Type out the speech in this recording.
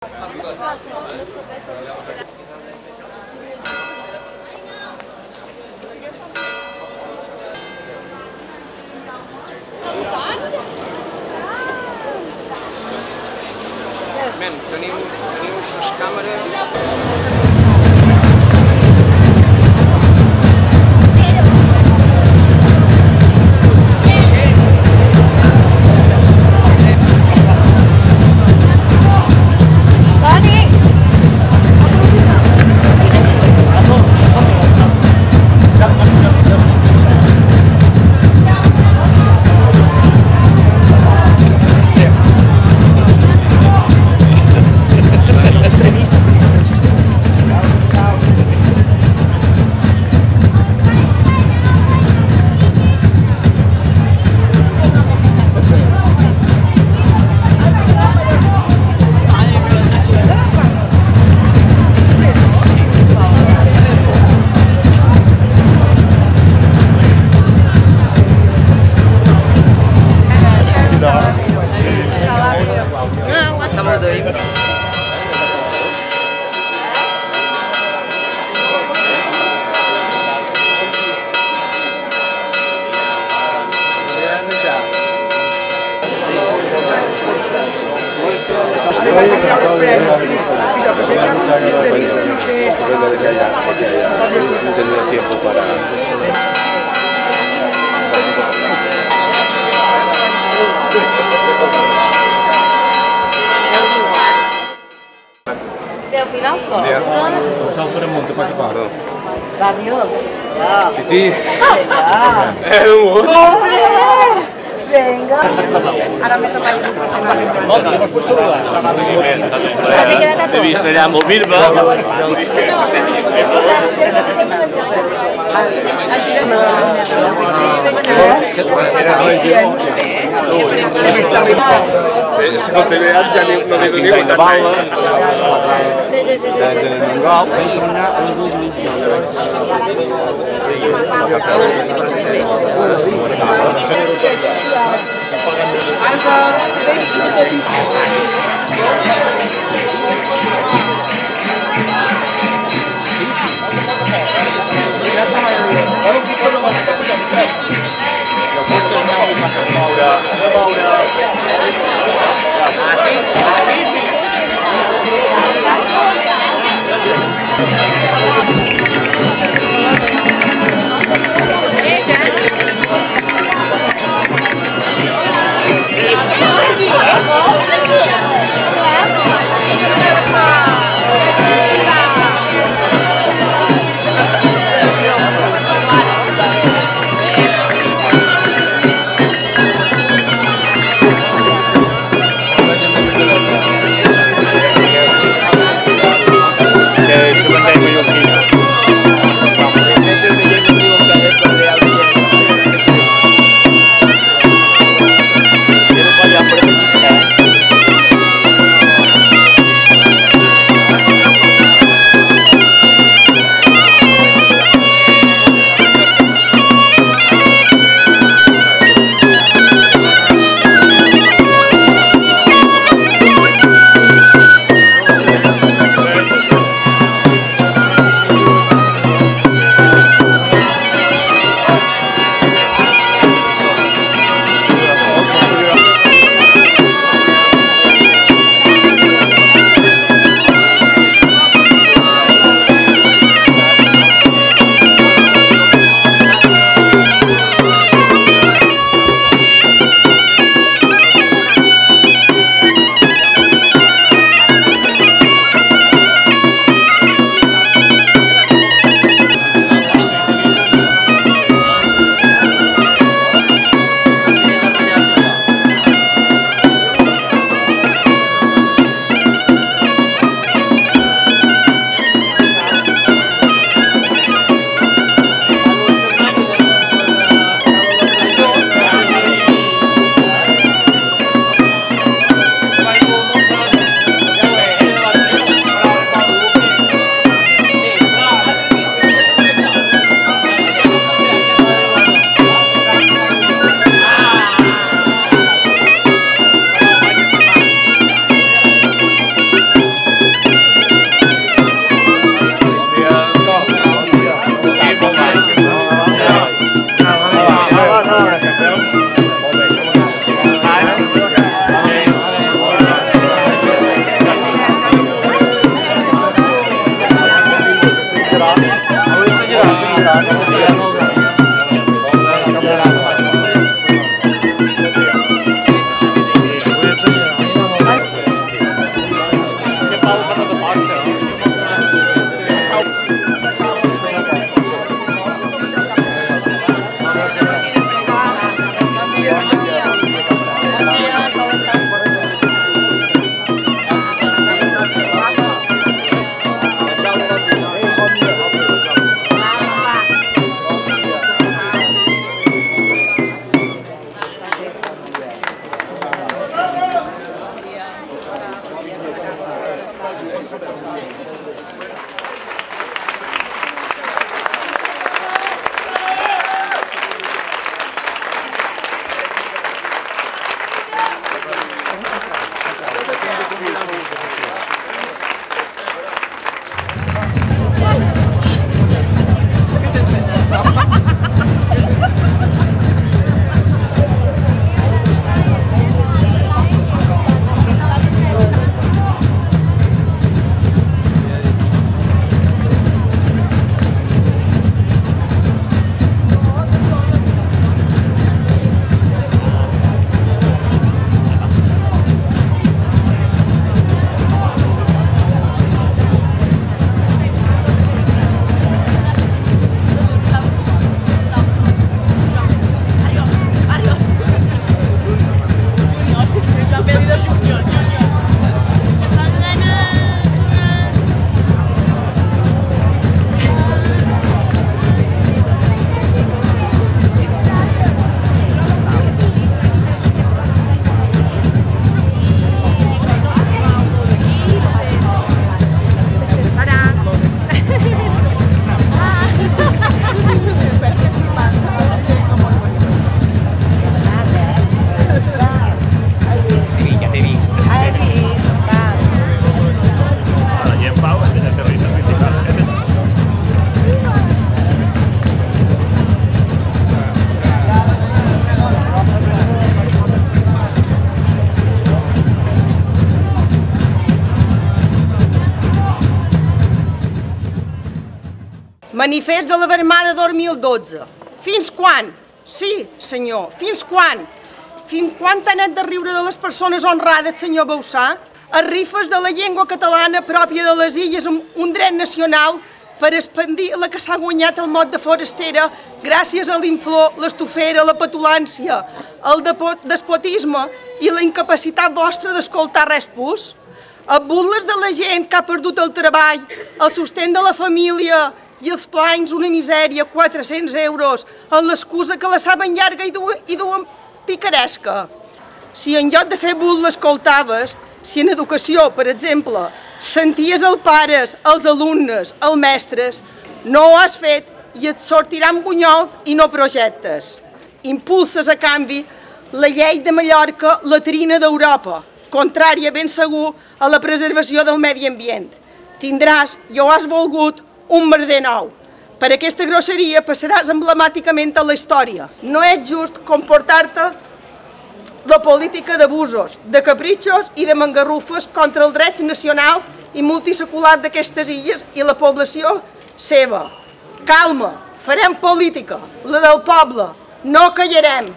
Men, teniu les càmeres... No tendrás tiempo para... Al final com? El salt per amunt, cap a part. Barrios. Tití. Hombre! Venga. Ara m'he tocat. He vist allà amb el Birba. La continuïtat ja no disminuïu tant més. Manifest de la Vermada 2012. Fins quan? Sí, senyor, fins quan? Fins quan t'ha anat de riure de les persones honrades, senyor Bauzá? Els rifes de la llengua catalana pròpia de les illes amb un dret nacional per expandir la que s'ha guanyat el mot de forastera gràcies a l'inflor, l'estufera, la petulància, el despotisme i la incapacitat vostra d'escoltar res pus? Els burles de la gent que ha perdut el treball, el sostén de la família i els planys una misèria, 400 euros, amb l'excusa que la saben llarga i duen picaresca. Si en lloc de fer burles escoltaves, si en educació, per exemple, senties els pares, els alumnes, els mestres, no ho has fet i et sortiran bunyols i no projectes. Impulses, a canvi, la llei de Mallorca, la trina d'Europa, contrària ben segur a la preservació del medi ambient. Tindràs, i ho has volgut, un merder nou. Per aquesta grosseria passaràs emblemàticament a la història. No és just comportar-te la política d'abusos, de capritxos i de mangarrufes contra els drets nacionals i multiseculars d'aquestes illes i la població seva. Calma, farem política, la del poble, no callarem.